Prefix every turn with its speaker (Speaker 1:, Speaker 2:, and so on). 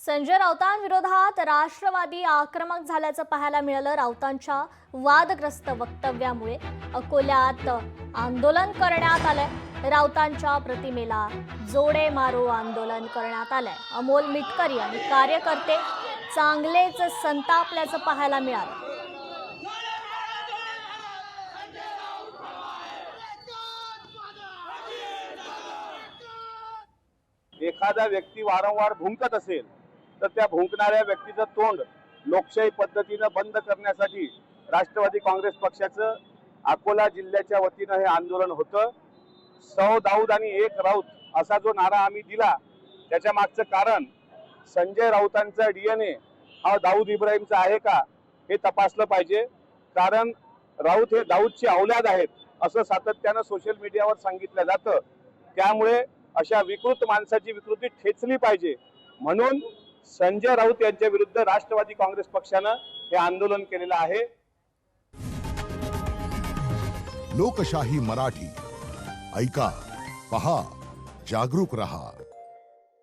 Speaker 1: संजय राऊतांविरोधात राष्ट्रवादी आक्रमक झाल्याचं पाहायला मिळालं। राऊतांच्या वादग्रस्त वक्तव्यामुळे अकोल्यात आंदोलन करण्यात आलंय। राऊतांच्या प्रतिमेला जोडे मारो आंदोलन करण्यात आलंय। अमोल मिटकरी आणि कार्यकर्ते चांगलेच संतापल्याचं पाहायला मिळालं।
Speaker 2: एखादा व्यक्ती वारंवार भुंकत असेल तर त्या भुंकणाऱ्या व्यक्तीचं तोंड लोकशाही पद्धतीने बंद करण्यासाठी राष्ट्रवादी काँग्रेस पक्षाचं अकोला जिल्ह्याच्या वतीने हे आंदोलन होतं। 100 दाऊद आणि 1 राऊत असा जो नारा आम्ही दिला त्याच्या मागचं कारण संजय राऊतांचा डीएनए हा दाऊद इब्राहिमचा आहे का हे तपासलं पाहिजे। कारण राऊत हे दाऊदचे औलाद आहेत असं सातत्यानं सोशल मीडियावर सांगितलं जातं। त्यामुळे अशा विकृत माणसाची विकृती ठेचली पाहिजे म्हणून संजय राऊत यांच्या विरुद्ध राष्ट्रवादी काँग्रेस पक्षानं हे आंदोलन केलेलं आहे।
Speaker 3: लोकशाही मराठी ऐका, पहा, जागरूक रहा।